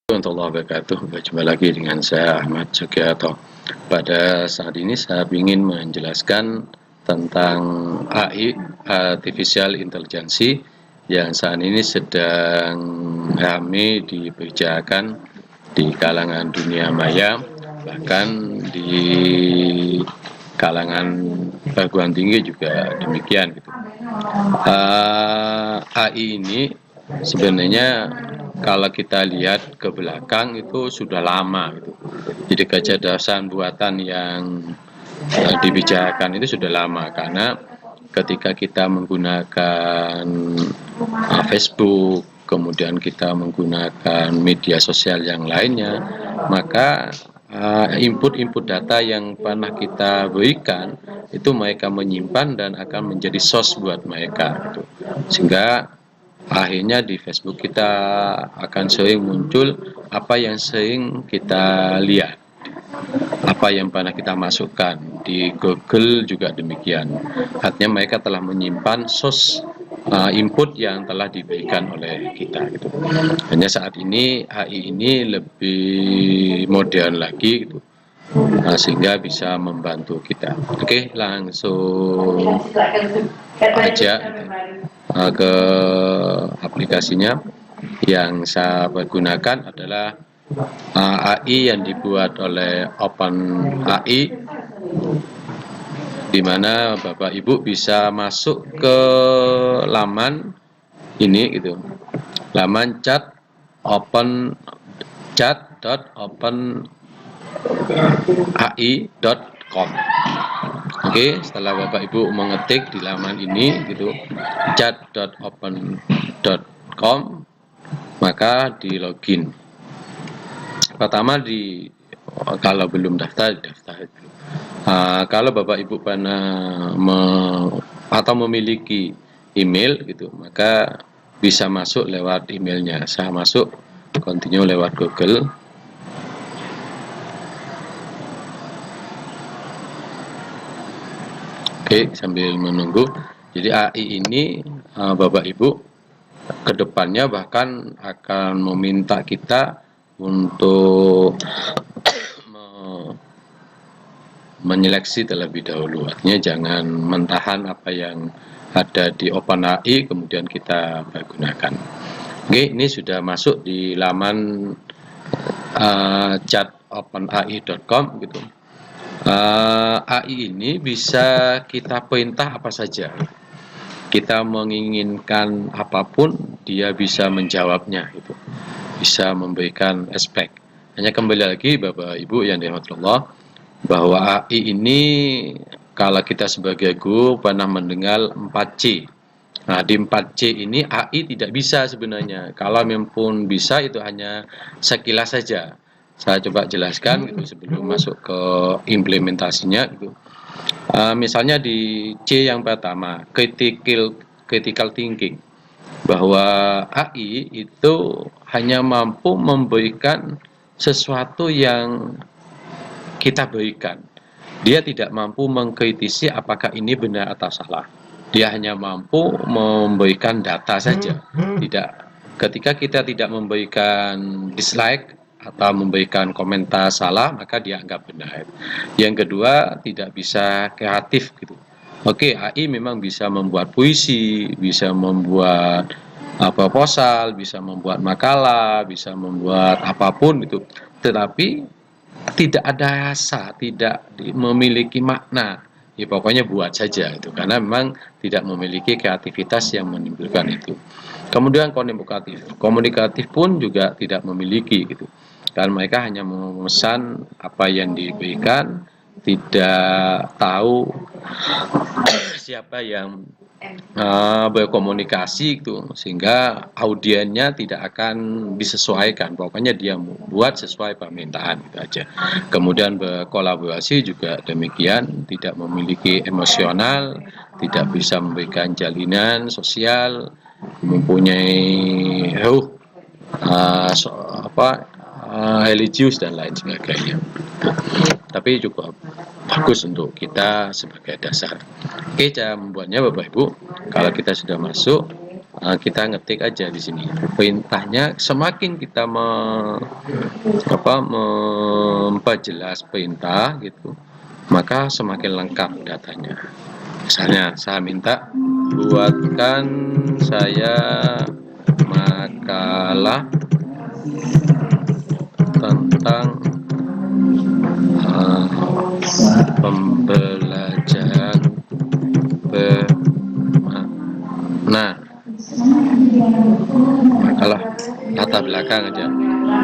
Warahmatullahi wabarakatuh. Berjumpa lagi dengan saya Ahmad Sugiarto. Pada saat ini saya ingin menjelaskan tentang AI, Artificial Intelligence, yang saat ini sedang ramai dibicarakan di kalangan dunia maya, bahkan di kalangan perguruan tinggi juga demikian. AI ini sebenarnya kalau kita lihat ke belakang itu sudah lama gitu. Jadi kecerdasan buatan yang dibicarakan itu sudah lama, karena ketika kita menggunakan Facebook, kemudian kita menggunakan media sosial yang lainnya, maka input-input data yang pernah kita berikan itu mereka menyimpan dan akan menjadi source buat mereka gitu. Sehingga akhirnya di Facebook kita akan sering muncul apa yang sering kita lihat, apa yang pernah kita masukkan. Di Google juga demikian. Artinya mereka telah menyimpan source input yang telah diberikan oleh kita gitu. Hanya saat ini AI ini lebih modern lagi gitu. Sehingga bisa membantu kita. Oke, langsung aja ke aplikasinya. Yang saya pergunakan adalah AI yang dibuat oleh OpenAI, di mana Bapak Ibu bisa masuk ke laman ini gitu, laman chat.openai.com. Oke, setelah Bapak Ibu mengetik di laman ini gitu, chat.open.com, maka di login. Pertama kalau belum daftar. Kalau Bapak Ibu pernah atau memiliki email gitu, maka bisa masuk lewat emailnya. Saya masuk continue lewat Google. Oke, sambil menunggu. Jadi AI ini Bapak Ibu kedepannya bahkan akan meminta kita untuk menyeleksi terlebih dahulu. Artinya jangan mentahan apa yang ada di OpenAI kemudian kita pergunakan. Oke, ini sudah masuk di laman chat.openai.com gitu. AI ini bisa kita perintah apa saja. Kita menginginkan apapun, dia bisa menjawabnya gitu. Bisa memberikan aspek. Hanya kembali lagi Bapak Ibu yang dirahmati Allah, bahwa AI ini kalau kita sebagai guru pernah mendengar 4C. Nah, di 4C ini AI tidak bisa sebenarnya. Kalau pun bisa itu hanya sekilas saja. Saya coba jelaskan gitu sebelum masuk ke implementasinya gitu. Misalnya di C yang pertama, critical thinking, bahwa AI itu hanya mampu memberikan sesuatu yang kita berikan. Dia tidak mampu mengkritisi apakah ini benar atau salah. Dia hanya mampu memberikan data saja. Ketika kita tidak memberikan dislike atau memberikan komentar salah, maka dia anggap benar. Yang kedua, tidak bisa kreatif gitu. Oke, AI memang bisa membuat puisi, bisa membuat proposal, bisa membuat makalah, bisa membuat apapun gitu. Tetapi tidak ada rasa, tidak memiliki makna. Ya pokoknya buat saja itu, karena memang tidak memiliki kreativitas yang menimbulkan itu. Kemudian komunikatif pun juga tidak memiliki gitu. Karena mereka hanya memesan apa yang diberikan, tidak tahu siapa yang berkomunikasi itu, sehingga audiennya tidak akan disesuaikan. Pokoknya dia buat sesuai permintaan gitu aja. Kemudian berkolaborasi juga demikian, tidak memiliki emosional, tidak bisa memberikan jalinan sosial, mempunyai religius dan lain sebagainya. Tapi cukup bagus untuk kita sebagai dasar. Oke, cara membuatnya Bapak Ibu, kalau kita sudah masuk, kita ngetik aja di sini perintahnya. Semakin kita memperjelas perintah gitu, maka semakin lengkap datanya. Misalnya saya minta buatkan saya makalah tentang pembelajaran nah, makalah latar belakang aja,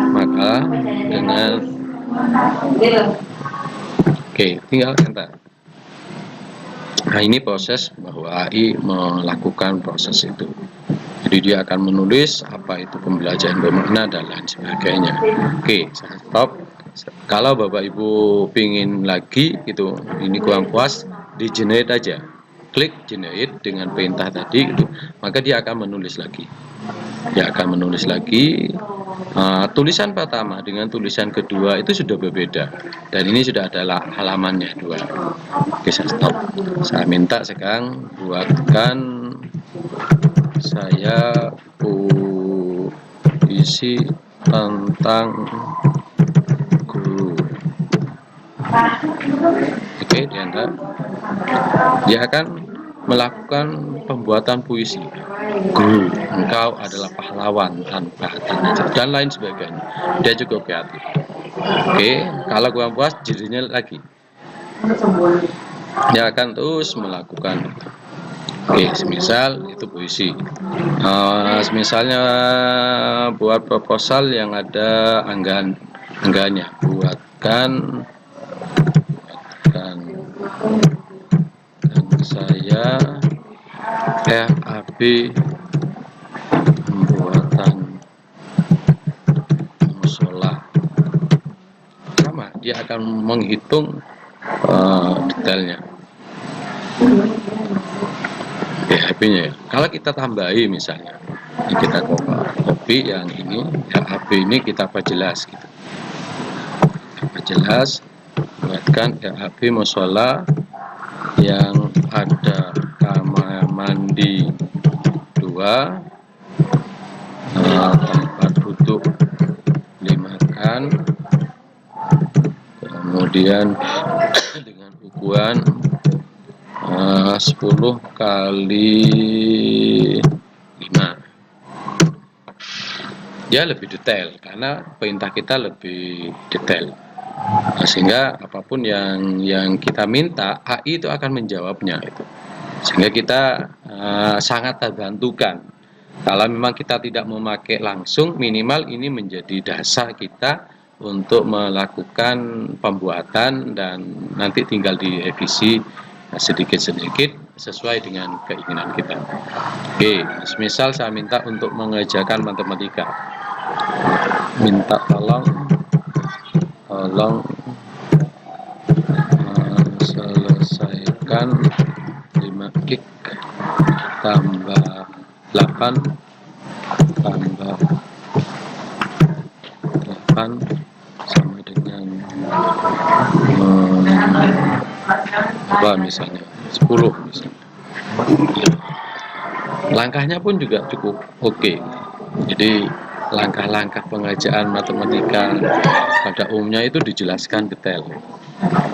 makalah dengan tinggal enter. Nah, ini proses bahwa AI melakukan proses itu. Jadi dia akan menulis apa itu pembelajaran bermakna dan lain sebagainya. Saya stop. Kalau Bapak Ibu pingin lagi gitu, ini kurang puas, di generate aja. Klik generate dengan perintah tadi gitu, maka dia akan menulis lagi. Tulisan pertama dengan tulisan kedua itu sudah berbeda, dan ini sudah ada halamannya dua. Saya stop. Saya minta sekarang buatkan saya puisi tentang guru. Diantar. Dia akan melakukan pembuatan puisi. Guru, engkau adalah pahlawan tanpa tanda dan lain sebagainya. Dia cukup kreatif. Kalau kurang puas, jadinya lagi. Dia akan terus melakukan itu. Semisal itu puisi. Misalnya buat proposal yang ada anggarannya, buatkan saya RAB pembuatan musola. Sama, dia akan menghitung detailnya. RAB-nya ya. Kalau kita tambahi misalnya, kita copy yang ini, RAB ini kita perjelas gitu. Perjelas, buatkan RAB musola yang ada kamar mandi 2, tempat duduk 5 kan, kemudian dengan ukuran 10 kali 5. Dia lebih detail karena perintah kita lebih detail. Sehingga apapun yang kita minta, AI itu akan menjawabnya itu. Sehingga kita sangat terbantukan. Kalau memang kita tidak memakai langsung, minimal ini menjadi dasar kita untuk melakukan pembuatan dan nanti tinggal direvisi sedikit-sedikit sesuai dengan keinginan kita. Misal saya minta untuk mengerjakan matematika, minta tolong selesaikan 5 gig tambah 8 tambah 8 sama dengan apa misalnya 10 misalnya. Langkahnya pun juga cukup oke. Jadi langkah-langkah pengerjaan matematika pada umumnya itu dijelaskan detail.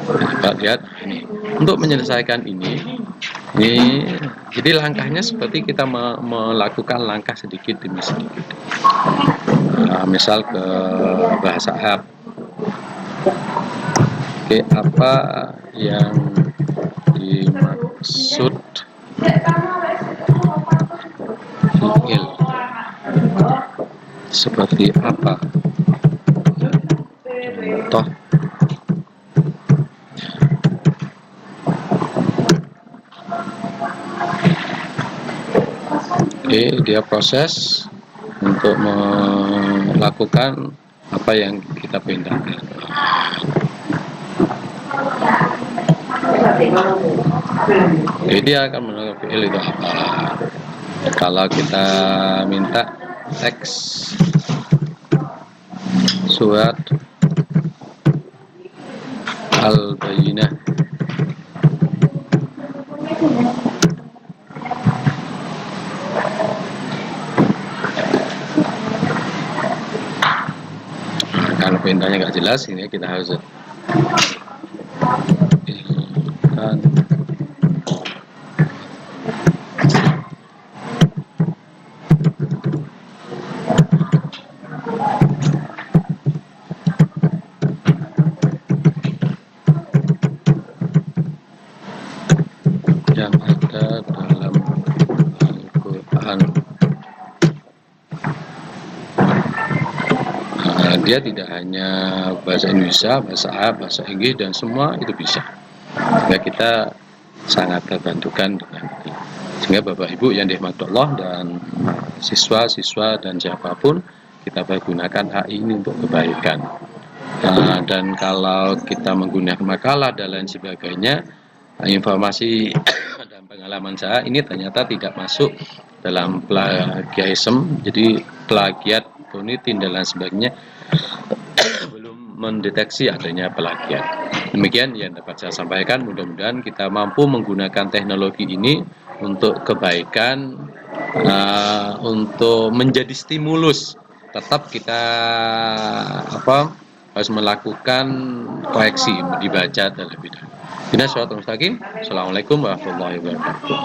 Kita lihat ini. Untuk menyelesaikan ini jadi langkahnya seperti kita melakukan langkah sedikit demi sedikit. Misal ke bahasa Arab. Apa yang dimaksud fi'il? Seperti apa? Contoh. Dia proses untuk melakukan apa yang kita perintahkan. Dia akan menentukan fi'il itu apa. Kalau kita minta teks surat Al-Bayyinah, kalau perintahnya nggak jelas, ini kita harus hilangkan yang ada dalam Al-Quran. Dia tidak hanya bahasa Indonesia, bahasa Arab, bahasa Inggris, dan semua itu bisa. Sehingga kita sangat terbantukan dengan ini. Sehingga Bapak Ibu yang dirahmati Allah dan siswa-siswa dan siapapun, kita pergunakan AI ini untuk kebaikan. Dan kalau kita menggunakan makalah dan lain sebagainya, informasi dan pengalaman saya ini ternyata tidak masuk dalam plagiarisme, jadi plagiat, punitin dan lain sebagainya belum mendeteksi adanya plagiat. Demikian yang dapat saya sampaikan, mudah-mudahan kita mampu menggunakan teknologi ini untuk kebaikan, untuk menjadi stimulus. Tetap kita harus melakukan koreksi, dibaca terlebih dahulu. Assalamualaikum warahmatullahi wabarakatuh.